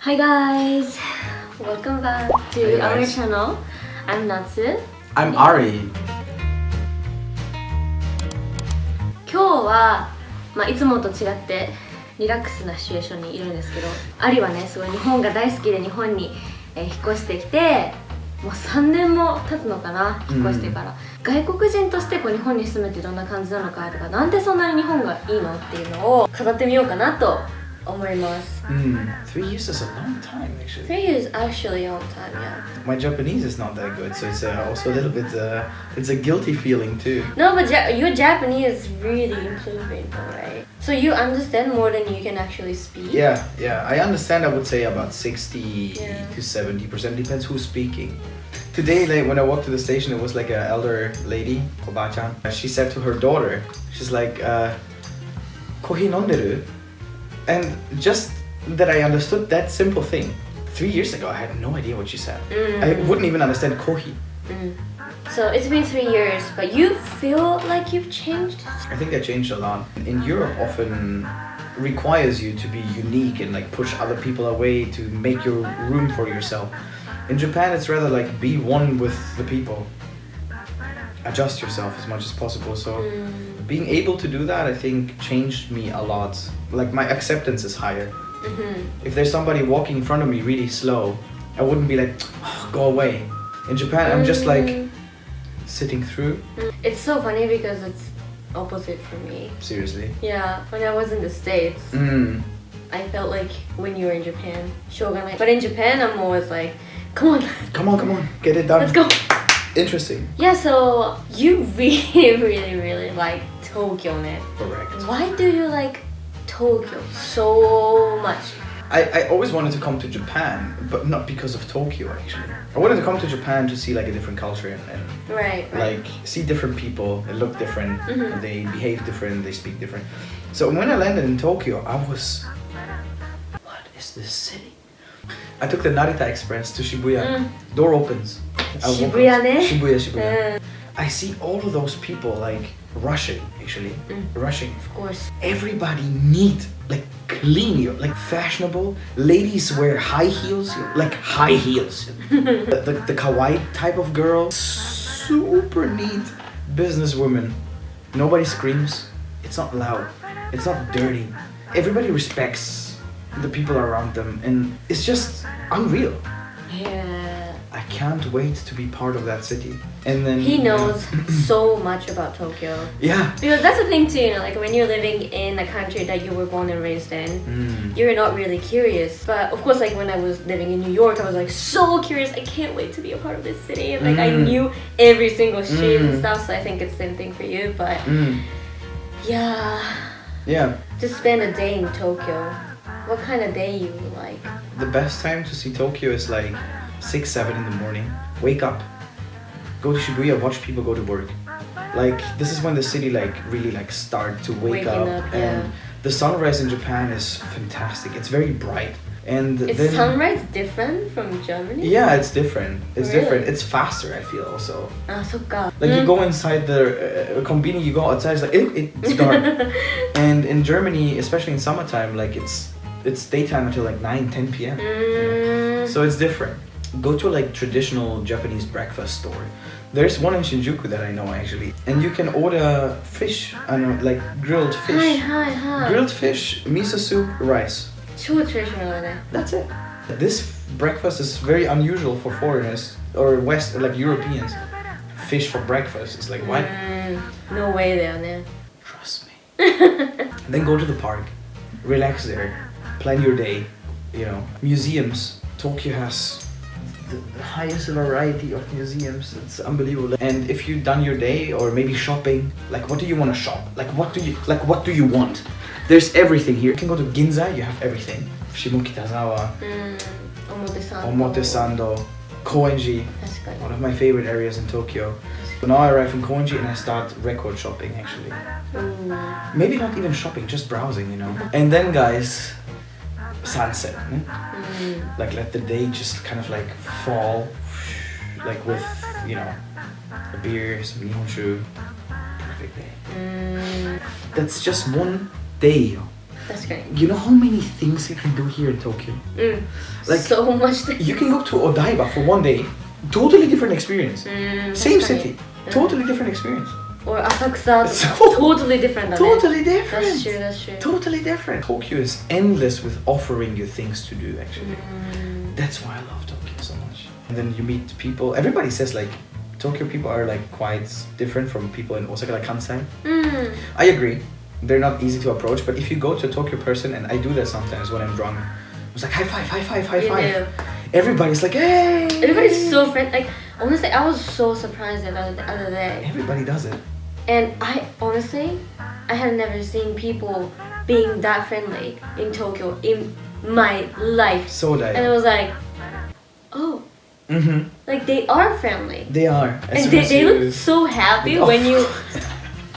Hi guys! Welcome back to Hey our guys. channel. I'm Natsu. I'm Ari. 今日は、いつもと違ってリラックスなシチュエーションにいるんですけど、アリはね、すごい日本が大好きで日本に、引っ越してきてもう3年も経つのかな、引っ越してから、外国人としてこう日本に住むってどんな感じなのかとか、なんでそんなに日本がいいのっていうのを語ってみようかなと思います。3 years is a long time actually. 3 years actually a long time, yeah. My Japanese is not that good, so it's also a little bit, it's a guilty feeling too. No, but your Japanese is really improving, right? So you understand more than you can actually speak? Yeah, I understand. I would say about 60 to 70%, depends who's speaking. Today, like, when I walked to the station, it was like an elder lady, Oba-chan. She said to her daughter, she's like, "Kohi nonderu?" And just that I understood that simple thing. 3 years ago, I had no idea what she said. I wouldn't even understand kohi. So it's been 3 years, but you feel like you've changed? I think I changed a lot. In Europe, often requires you to be unique and like push other people away to make your room for yourself. In Japan, it's rather like be one with the people. Adjust yourself as much as possible. So being able to do that, I think, changed me a lot. Like my acceptance is higher. If there's somebody walking in front of me really slow, I wouldn't be like, oh, go away. In Japan, I'm just like sitting through. It's so funny because it's opposite for me. Seriously. Yeah, when I was in the States, I felt like when you were in Japan, shogunai. But in Japan, I'm always like, come on, get it done. Let's go. Interesting. Yeah, so you really like Tokyo, ne? Correct. Why do you like Tokyo so much? I always wanted to come to Japan, but not because of Tokyo actually. I wanted to come to Japan to see like a different culture and Right. like see different people. They look different, they behave different, they speak different. So when I landed in Tokyo, I was, what is this city? I took the Narita Express to Shibuya. Door opens. Shibuya ne? Shibuya. I see all of those people like rushing, actually. Rushing. Of course. Everybody neat, like clean, like fashionable. Ladies wear high heels, like high heels. the kawaii type of girl. Super neat businesswoman. Nobody screams. It's not loud. It's not dirty. Everybody respects the people around them, and it's just unreal. Yeah. I can't wait to be part of that city. And then He knows so much about Tokyo. Yeah. Because that's the thing too, you know, like when you're living in a country that you were born and raised in, you're not really curious. But of course, like when I was living in New York, I was like so curious. I can't wait to be a part of this city. And like I knew every single street and stuff. So I think it's the same thing for you. But Yeah. to spend a day in Tokyo, what kind of day you like? The best time to see Tokyo is like 6, 7 in the morning. Wake up, go to Shibuya, watch people go to work. Like this is when the city like really like start to wake Waking up, up, and yeah. the sunrise in Japan is fantastic. It's very bright, and Is then sunrise different from Germany? yeah, it's different. It's Really? different. It's faster. I feel also. Ah, sokka. Like you go inside the konbini, you go outside, it's like it's dark. And in Germany, especially in summertime, like it's daytime until like 9, 10 p.m. So it's different. Go to like traditional Japanese breakfast store. There's one in Shinjuku that I know actually, and you can order fish, I know, like grilled fish. Hi. Grilled fish, miso soup, rice. 超 traditional ね. That's it. This breakfast is very unusual for foreigners or West, like Europeans. Fish for breakfast. It's like what? No way だよね. Trust me. Then go to the park, relax there, plan your day. You know, museums. Tokyo has the highest variety of museums. It's unbelievable. And if you've done your day or maybe shopping, like what do you want to shop? Like what do you want? There's everything here. You can go to Ginza, you have everything. Shimokitazawa, Omotesando, Koenji. 確かに. One of my favorite areas in Tokyo. So now I arrive in Koenji and I start record shopping actually. Maybe not even shopping, just browsing, you know. And then guys, sunset. Like let the day just kind of like fall, like with, you know, a beer, some nihonshu. Perfect day. That's just one day. 確かに You know how many things you can do here in Tokyo? うん Like, so much things. You can go to Odaiba for one day. Totally different experience. うん Same 確かに city. Totally different experience. or 浅草とか So- totally different だね Totally That's different. true, that's true. Totally different. Tokyo is endless with offering you things to do, actually. That's why I love Tokyo so much. And then you meet people. Everybody says, like, Tokyo people are, like, quite different from people in Osaka, like Kansai. うん I agree. They're not easy to approach, but if you go to a Tokyo person, and I do that sometimes when I'm drunk, it's like, high five, high five, high You five. do. Everybody's like, hey! Everybody's so friendly. Like, honestly, I was so surprised the other day. Everybody does it. And I had never seen people being that friendly in Tokyo in my life. So And it that. was like, oh, Mm-hmm. like they are friendly. They are. As And soon they as you- looked so happy Oh. when you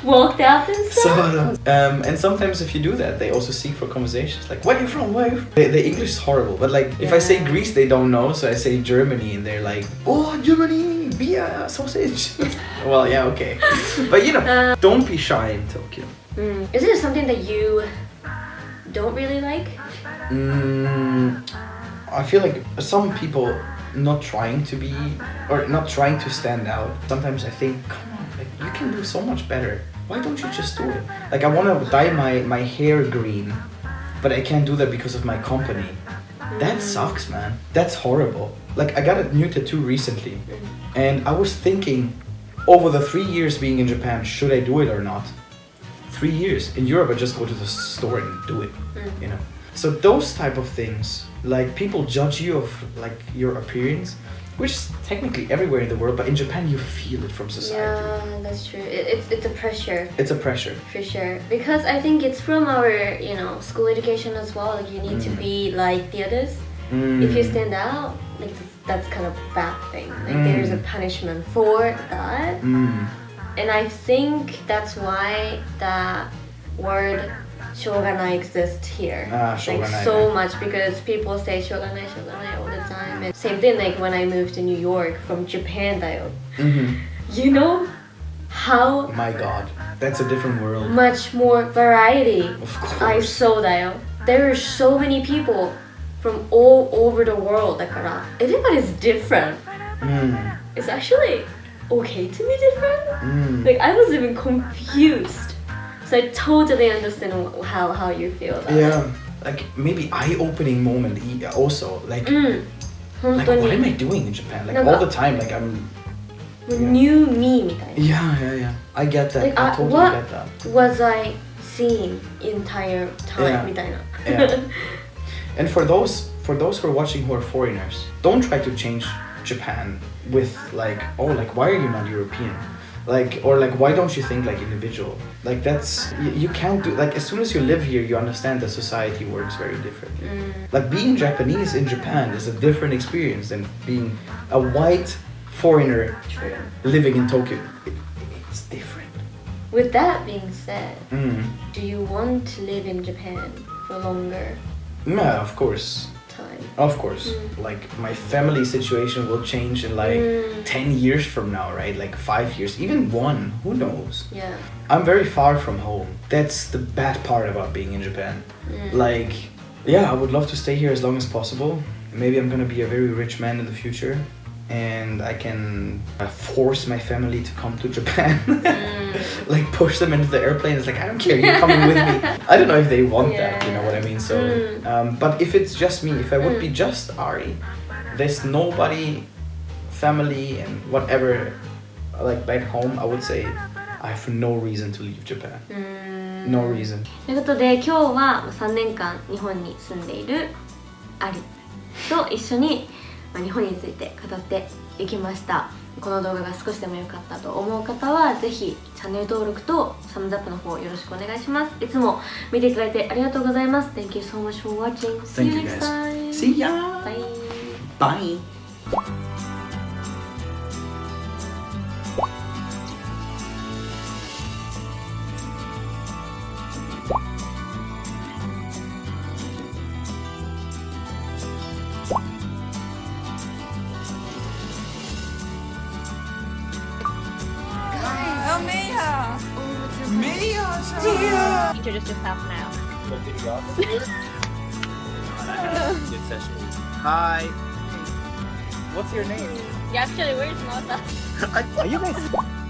walked out and So, stuff. and sometimes if you do that, they also seek for conversations. Like, where are you from? Where are you from? The English is horrible, but like, if I say Yeah. Greece, they don't know, so I say Germany, and they're like, oh, Germany, beer, sausage. Well, yeah, okay. But you know, don't be shy in Tokyo. Is there something that you don't really like? I feel like some people not trying to be, or not trying to stand out. Sometimes I think, come on, like, you can do so much better. Why don't you just do it? Like, I want to dye my hair green, but I can't do that because of my company. That sucks, man. That's horrible. Like, I got a new tattoo recently, and I was thinking, over the 3 years being in Japan, should I do it or not? 3 years. In Europe, I just go to the store and do it, you know? So those type of things, like, people judge you of, like, your appearance, which is technically everywhere in the world, but in Japan, you feel it from society. Yeah, that's true. It's a pressure. It's a pressure. For sure, because I think it's from our, school education as well. Like you need to be like the others. If you stand out, like that's kind of bad thing. Like there's a punishment for that. And I think that's why the word shoganai exists here. Like shoganai, so yeah. much because people say shoganai all the time. And same thing like when I moved to New York from Japan, you know how My God, that's a different world. much more variety Of course. I saw that. There are so many people from all over the world. だからeverybody's different. It's actually okay to be different. Like I was even confused. So I totally understand how you feel about Yeah, like maybe eye-opening moment also. Like, it. like what am 本 I doing in Japan? Like なんか all the time, like I'm. 当に new me みたいな。 Yeah. I get that. Like, I totally what get that. was I seeing entire time Yeah. みたいな。 Yeah. And for those who are watching who are foreigners, don't try to change Japan with like, oh, like why are you not European? Like, or like why don't you think like individual? Like that's you can't do, like as soon as you live here you understand that society works very differently. Like being Japanese in Japan is a different experience than being a white foreigner True. living in Tokyo. It's different. With that being said, Mm. do you want to live in Japan for longer Yeah, of course. time? Of course. Like my family situation will change in like 10 years from now, right? Like 5 years, even 1, who knows? Yeah. I'm very far from home. That's the bad part about being in Japan. Like, yeah, I would love to stay here as long as possible. Maybe I'm gonna be a very rich man in the future and I can force my family to come to Japan. Like push them into the airplane. It's like, I don't care, you're coming with me. I don't know if they want that, you know what I mean? So, but if it's just me, if I would be just Ari, there's nobody, family and whatever, like back home, I would say I have no reason to leave Japan. No reason. ということで今日は3年間日本に住んでいるアリと一緒に日本について語っていきました。この動画が少しでも良かったと思う方はぜひチャンネル登録とサムズアップの方よろしくお願いします。いつも見ていただいてありがとうございます。Thank you so much for watching. See Thank you you next guys. time. See ya. Bye. Bye. Mia! Introduce yourself now. little videographer here. Good session. Hi. What's your name? Actually, where's Nota? Are you guys?